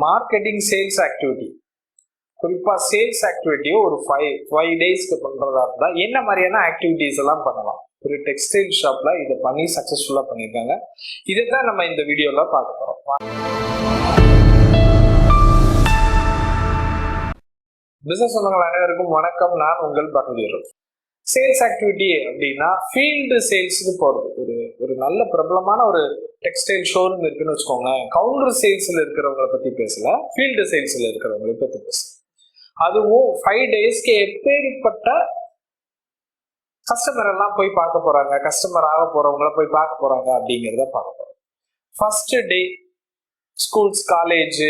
Marketing sales activity, குறிப்பா sales ஆக்டிவிட்டியோ ஒரு 5 டேஸ்க்கு பண்றதா இருந்தா என்ன மாதிரியான ஆக்டிவிட்டிஸ் எல்லாம் பண்ணலாம்? ஒரு டெக்ஸ்டைல் ஷாப்ல இதை பண்ணி சக்சஸ்ஃபுல்லா பண்ணியிருக்காங்க. இதைதான் நம்ம இந்த வீடியோல பார்க்க போறோம். பிசினஸ் சொந்தங்கள் அனைவருக்கும் வணக்கம். நான் உங்கள் பகவீர். சேல்ஸ் ஆக்டிவிட்டி அப்படின்னா ஃபீல்டு சேல்ஸுக்கு போறது. ஒரு நல்ல பிரபலமான ஒரு டெக்ஸ்டைல் ஷோரூம் இருக்குன்னு வச்சுக்கோங்க. கவுண்டர் சேல்ஸ்ல இருக்கிறவங்களை பத்தி பேசல, ஃபீல்டு சேல்ஸ்ல இருக்கிறவங்களை பத்தி பேசல. அதுவும் 5 டேஸ்க்கு எப்பேற்பட்ட கஸ்டமர் எல்லாம் போய் பார்க்க போறாங்க, கஸ்டமர் ஆக போறவங்கள போய் பார்க்க போறாங்க அப்படிங்கிறத பார்க்க போறோம். First day schools, college,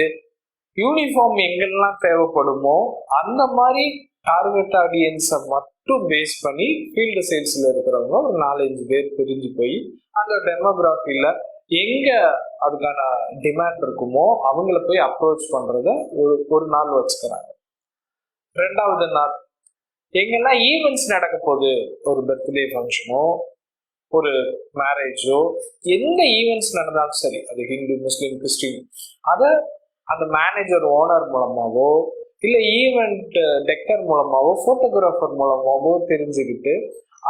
uniform எங்கெல்லாம் தேவைப்படுமோ அந்த மாதிரி டார்கெட் ஆடியன்ஸை மட்டும் பேஸ் பண்ணி ஃபீல்டு சேல்ஸ்ல இருக்கிறவங்க ஒரு 4-5 பேர் பிரிஞ்சு போய் அந்த டெமோகிராஃபில எங்க அதுக்கான டிமாண்ட் இருக்குமோ அவங்கள போய் அப்ரோச் பண்றத ஒரு நாள் வச்சுக்கிறாங்க. 2வது நாள் எங்கெல்லாம் ஈவெண்ட்ஸ் நடக்க போகுது, ஒரு பர்த்டே ஃபங்க்ஷனோ ஒரு மேரேஜோ எந்த ஈவெண்ட்ஸ் நடந்தாலும் சரி, அது ஹிந்து, முஸ்லீம், கிறிஸ்டின், அதை அந்த மேனேஜர், ஓனர் மூலமாவோ இல்லை ஈவெண்ட் டெக்கர் மூலமாவோ ஃபோட்டோகிராஃபர் மூலமாவோ தெரிஞ்சுக்கிட்டு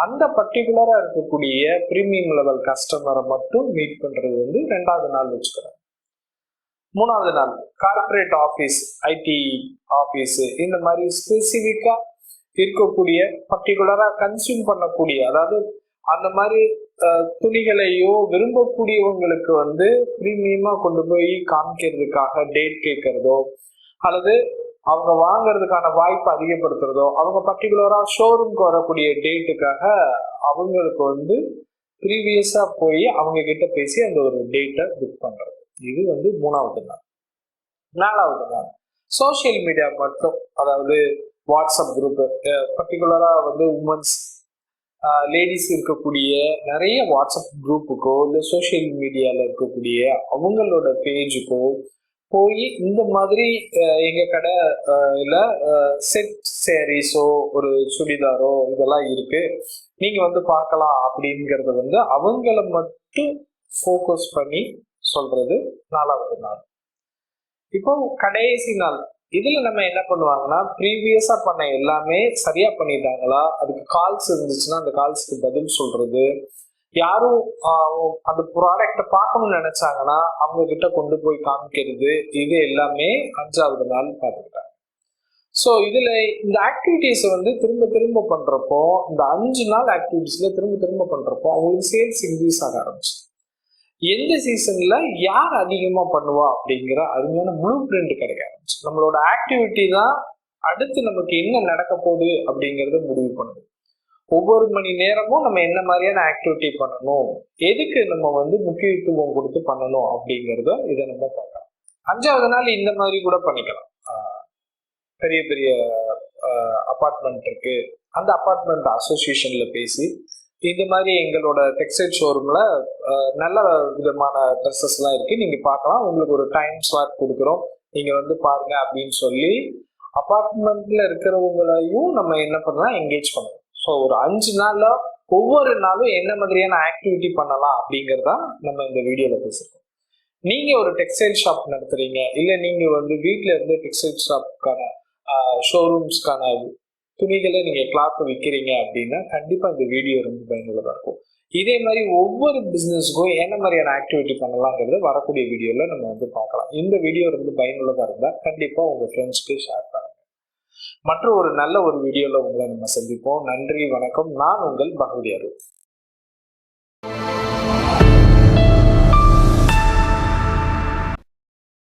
அந்த பர்டிகுலரா இருக்கக்கூடிய பிரீமியம் லெவல் கஸ்டமரை மட்டும் மீட் பண்றது 2வது நாள் வச்சுக்கிறாங்க. 3வது நாள் கார்பரேட் ஆஃபீஸ், ஐடி ஆஃபீஸ், இந்த மாதிரி ஸ்பெசிஃபிக்கா இருக்கக்கூடிய பர்டிகுலரா கன்சியூம் பண்ணக்கூடிய, அதாவது அந்த மாதிரி துணிகளையோ விரும்பக்கூடியவங்களுக்கு பிரீமியமா கொண்டு போய் காமிக்கிறதுக்காக டேட் கேட்கறதோ அல்லது அவங்க வாங்கறதுக்கான வாய்ப்பு அதிகப்படுத்துறதோ, அவங்க பர்டிகுலரா ஷோரூம்க்கு வரக்கூடிய டேட்டுக்காக அவங்களுக்கு ப்ரீவியஸா போய் அவங்க கிட்ட பேசி அந்த ஒரு டேட்டை புக் பண்றது. இது 3வது நாள். 4வது நாள் சோசியல் மீடியா மட்டும், அதாவது வாட்ஸ்அப் குரூப், பர்டிகுலரா உமன்ஸ், லேடிஸ் இருக்கக்கூடிய நிறைய வாட்ஸ்அப் குரூப்புக்கோ இல்லை சோசியல் மீடியால இருக்கக்கூடிய அவங்களோட பேஜுக்கோ போய் இந்த மாதிரி எங்க கடை செட் சேரீஸோ ஒரு சுடிதாரோ இதெல்லாம் இருக்கு, நீங்க பார்க்கலாம் அப்படிங்கறத அவங்கள மட்டும் ஃபோக்கஸ் பண்ணி சொல்றது 4வது நாள். இப்போ கடைசி நாள், இதுல நம்ம என்ன பண்ணுவாங்கன்னா, ப்ரீவியஸா பண்ண எல்லாமே சரியா பண்ணிட்டாங்களா, அதுக்கு கால்ஸ் இருந்துச்சுன்னா அந்த கால்ஸ்க்கு பதில் சொல்றது, யாரும் அந்த ப்ராடக்டை பார்க்கணும்னு நினைச்சாங்கன்னா அவங்க கிட்ட கொண்டு போய் காமிக்கிறது, இது எல்லாமே 5வது நாள் பார்த்துக்கிட்டாங்க. ஸோ இதுல இந்த ஆக்டிவிட்டிஸ் திரும்ப திரும்ப பண்றப்போ, இந்த 5 நாள் ஆக்டிவிட்டிஸ்ல திரும்ப திரும்ப பண்றப்போ அவங்களுக்கு சேல்ஸ் இன்க்ரீஸ் ஆக ஆரம்பிச்சு. எந்த சீசன்ல யார் அதிகமா பண்ணுவா அப்படிங்கிற அருமையான ப்ளூ பிரிண்ட் கிடைக்க ஆரம்பிச்சு. நம்மளோட ஆக்டிவிட்டி தான் அடுத்து நமக்கு என்ன நடக்க போகுது அப்படிங்கறத முடிவு பண்ணுது. ஒவ்வொரு மணி நேரமும் நம்ம என்ன மாதிரியான ஆக்டிவிட்டி பண்ணணும், எதுக்கு நம்ம முக்கியத்துவம் கொடுத்து பண்ணணும் அப்படிங்கிறத இதை நம்ம பார்க்கலாம். 5வது நாள் இந்த மாதிரி கூட பண்ணிக்கலாம். பெரிய பெரிய அபார்ட்மெண்ட் இருக்கு, அந்த அபார்ட்மெண்ட் அசோசியேஷன்ல பேசி இந்த மாதிரி எங்களோட டெக்ஸ்டைல் ஷோரூம்ல நல்ல விதமான ட்ரெஸ்ஸஸ் எல்லாம் இருக்கு, நீங்க பார்க்கலாம், உங்களுக்கு ஒரு டைம் ஸ்லாட் கொடுக்குறோம், நீங்க பாருங்க அப்படின்னு சொல்லி அபார்ட்மெண்ட்ல இருக்கிறவங்களையும் நம்ம என்ன பண்ணலாம், என்கேஜ் பண்ணணும். ஸோ ஒரு 5 நாள்ல ஒவ்வொரு நாளும் என்ன மாதிரியான ஆக்டிவிட்டி பண்ணலாம் அப்படிங்கிறதா நம்ம இந்த வீடியோல பேசிருக்கோம். நீங்க ஒரு டெக்ஸ்டைல் ஷாப் நடத்துறீங்க, இல்ல நீங்க வீட்டுல இருந்து டெக்ஸ்டைல் ஷாப்புக்கான ஷோரூம்ஸ்க்கான துணிகளை நீங்க கிளாத் விற்கிறீங்க அப்படின்னா கண்டிப்பா இந்த வீடியோ ரொம்ப பயனுள்ளதா இருக்கும். இதே மாதிரி ஒவ்வொரு பிசினஸ்க்கும் என்ன மாதிரியான ஆக்டிவிட்டி பண்ணலாங்கிறத வரக்கூடிய வீடியோல நம்ம பார்க்கலாம். இந்த வீடியோ ரொம்ப பயனுள்ளதா இருந்தா கண்டிப்பா உங்க ஃப்ரெண்ட்ஸ்க்கு ஷேர் பண்ணுங்க. மற்ற ஒரு நல்ல ஒரு வீடியோல உங்களை நம்ம சந்திப்போம். நன்றி, வணக்கம். நான் உங்கள் பகவதியார்.